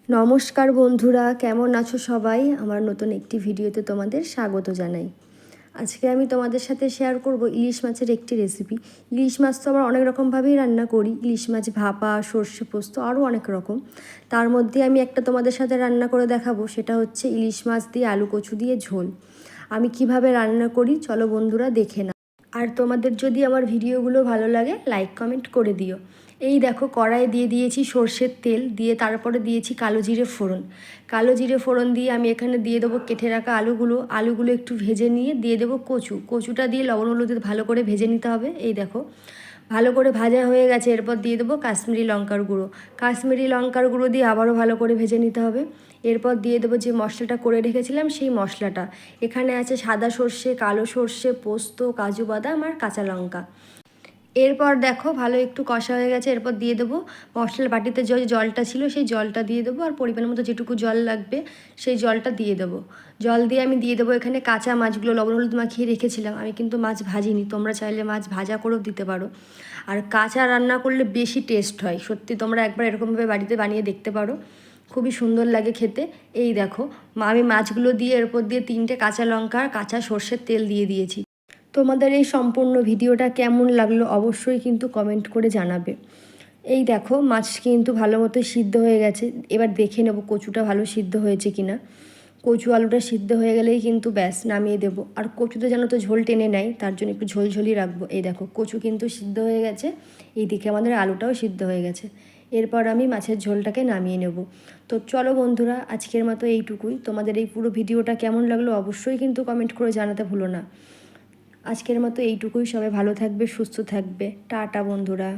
নমস্কার বন্ধুরা, কেমন আছো সবাই? আমার নতুন একটি ভিডিওতে তোমাদের স্বাগত জানাই। আজকে আমি তোমাদের সাথে শেয়ার করব ইলিশ মাছের একটি রেসিপি। ইলিশ মাছ তো আমরা অনেক রকমভাবেই রান্না করি, ইলিশ মাছ ভাপা, সর্ষে পোস্ত, আরও অনেক রকম। তার মধ্যে আমি একটা তোমাদের সাথে রান্না করে দেখাবো, সেটা হচ্ছে ইলিশ মাছ দিয়ে আলু কচু দিয়ে ঝোল। আমি কিভাবে রান্না করি চলো বন্ধুরা দেখে নাও। আর তোমাদের যদি আমার ভিডিওগুলো ভালো লাগে লাইক কমেন্ট করে দিও। এই দেখো, কড়াইয়ে দিয়ে দিয়েছি সর্ষের তেল, দিয়ে তারপরে দিয়েছি কালো জিরে ফোড়ন। কালো জিরে ফোড়ন দিয়ে আমি এখানে দিয়ে দেবো কেটে রাখা আলুগুলো একটু ভেজে নিয়ে দিয়ে দেবো কচুটা দিয়ে লবণ হলুদ ভালো করে ভেজে নিতে হবে। এই দেখো, ভালো করে ভাজা হয়ে গেছে। এরপর দিয়ে দেবো কাশ্মীরি লঙ্কার গুঁড়ো দিয়ে আবারও ভালো করে ভেজে নিতে হবে। এরপর দিয়ে দেবো যে মশলাটা করে রেখেছিলাম সেই মশলাটা। এখানে আছে সাদা সর্ষে, কালো সর্ষে, পোস্ত, কাজু বাদাম আর কাঁচা লঙ্কা। এরপর দেখো ভালো একটু কষা হয়ে গেছে। এরপর দিয়ে দেবো মশলার বাটিতে যে জলটা ছিল সেই জলটা দিয়ে দেবো, আর পরিমাণ মতো যেটুকু জল লাগবে সেই জলটা দিয়ে দেবো। জল দিয়ে আমি দিয়ে দেবো এখানে কাঁচা মাছগুলো লবণ হলুদ মাখিয়ে রেখেছিলাম। আমি কিন্তু মাছ ভাজিনি, তোমরা চাইলে মাছ ভাজা করেও দিতে পারো। আর কাঁচা রান্না করলে বেশি টেস্ট হয়, সত্যি তোমরা একবার এরকমভাবে বাড়িতে বানিয়ে দেখতে পারো, খুবই সুন্দর লাগে খেতে। এই দেখো, আমি মাছগুলো দিয়ে এরপর দিয়ে 3টে কাঁচা লঙ্কা আর কাঁচা সর্ষের তেল দিয়ে দিয়েছি। তোমাদের এই সম্পূর্ণ ভিডিওটা কেমন লাগলো অবশ্যই কিন্তু কমেন্ট করে জানাবে। এই দেখো, মাছ কিন্তু ভালো মতো সিদ্ধ হয়ে গেছে। এবার দেখে নেব কচুটা ভালো সিদ্ধ হয়েছে কিনা। কচু আলুটা সিদ্ধ হয়ে গেলেই কিন্তু ব্যাস নামিয়ে দেবো। আর কচুতে যেন তো ঝোল টেনে নেয়, তার জন্য একটু ঝোলঝোলি রাখবো। এই দেখো, কচু কিন্তু সিদ্ধ হয়ে গেছে, এইদিকে আমাদের আলুটাও সিদ্ধ হয়ে গেছে। এরপর আমি মাছের ঝোলটাকে নামিয়ে নেব। তো চলো বন্ধুরা, আজকের মতো এইটুকুই। তোমাদের এই পুরো ভিডিওটা কেমন লাগলো অবশ্যই কিন্তু কমেন্ট করে জানাতে ভুলো না। আজকের মতো এইটুকুই। সবাই ভালো থাকবে, সুস্থ থাকবে। টাটা বন্ধুরা।